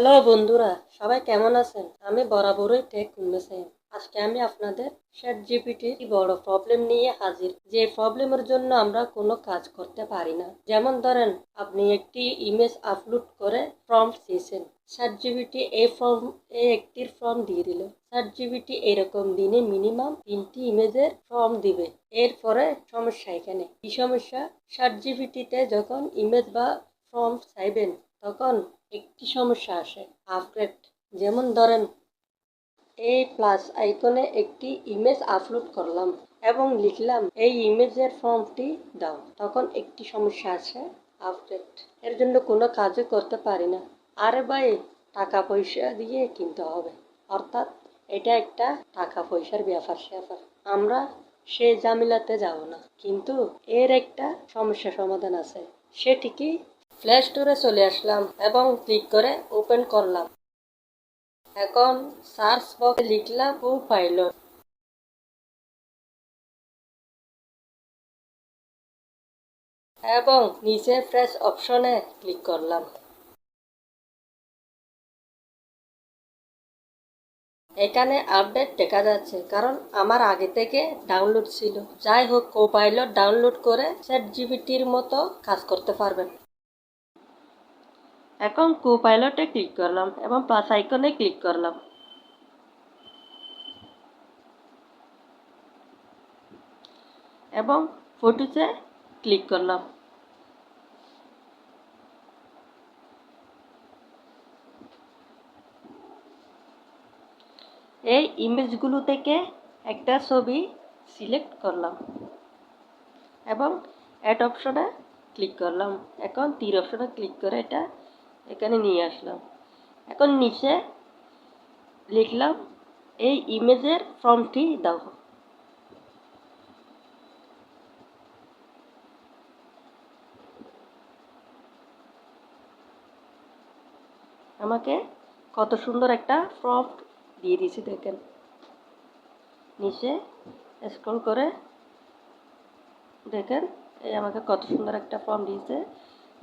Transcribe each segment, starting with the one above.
Hello বন্ধুরা, সবাই কেমন আছেন? আমি বরাবরই টেক উন্নয়ন। আজকে আমি আপনাদের চ্যাট জিপিটির বড় প্রবলেম নিয়ে হাজির। যে প্রবলেমের জন্য আমরা কোনো কাজ করতে পারি না। যেমন ধরেন, আপনি একটি ইমেজ আপলোড করে প্রম্পট দিয়েছেন। চ্যাট জিপিটি একটির প্রম্পট দিয়ে দিল। চ্যাট জিপিটি এরকম দিনে মিনিমাম 3টি ইমেজের প্রম্পট দিবে। এরপরে সমস্যা এখানে কি সমস্যা? চ্যাট জিপিটিতে যখন ইমেজ বা প্রম্পট চাইবেন তখন একটি সমস্যা আসে, আপগ্রেড। যেমন ধরেন, এই প্লাস আইকনে একটি ইমেজ আপলোড করলাম এবং লিখলাম এই ইমেজের ফর্মটি দাও, তখন একটি সমস্যা আছে, আপগ্রেড। এর জন্য কোনো কাজও করতে পারি না। আরে ভাই, টাকা পয়সা দিয়ে কিনতে হবে, অর্থাৎ এটা একটা টাকা পয়সার ব্যাপার। আমরা সে ঝামেলাতে যাব না, কিন্তু এর একটা সমস্যা সমাধান আছে। সেটি কি? প্লে স্টোরে চলে আসলাম এবং ক্লিক করে ওপেন করলাম। এখন সার্চ বক্সে লিখলাম কোপাইলট এবং নিচে ফ্রেশ অপশনে ক্লিক করলাম। এখানে আপডেট দেখা যাচ্ছে, কারণ আমার আগে থেকে ডাউনলোড ছিল। যাই হোক, কোপাইলট ডাউনলোড করে চ্যাট জিপিটির মতো কাজ করতে পারবেন। এখন কোপাইলটে ক্লিক করলাম এবং প্লাস আইকনে ক্লিক করলাম এবং ফটোসে ক্লিক করলাম। এই ইমেজগুলো থেকে একটা ছবি সিলেক্ট করলাম এবং অ্যাড অপশনে ক্লিক করলাম। এখন তীর অপশনে ক্লিক করে এটা এখানে নিয়ে আসলাম। এখন নিচে লিখলাম এই ইমেজের ফর্মটি দাও। আমাকে কত সুন্দর একটা প্রম্পট দিয়ে দিয়েছি, দেখেন। নিচে স্ক্রল করে দেখেন, এই আমাকে কত সুন্দর একটা ফর্ম দিয়েছে।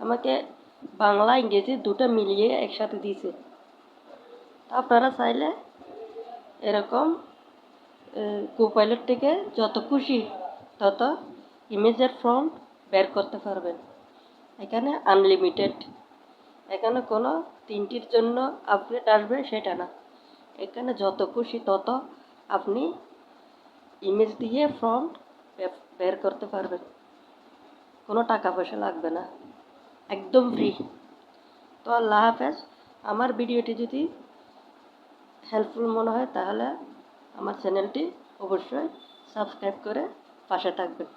আমাকে বাংলা ইংরেজি দুটো মিলিয়ে একসাথে দিয়েছে। আপনারা চাইলে এরকম কোপাইলট থেকে যত খুশি তত ইমেজের ফর্ম বের করতে পারবেন। এখানে আনলিমিটেড, এখানে কোনো 3টির জন্য আপডেট আসবে সেটা না। এখানে যত খুশি তত আপনি ইমেজ দিয়ে ফর্ম বের করতে পারবেন। কোনো টাকা পয়সা লাগবে না, একদম ফ্রি। তো আল্লাহ হাফেজ। আমার ভিডিওটি যদি হেল্পফুল মনে হয় তাহলে আমার চ্যানেলটি অবশ্যই সাবস্ক্রাইব করে পাশে থাকবেন।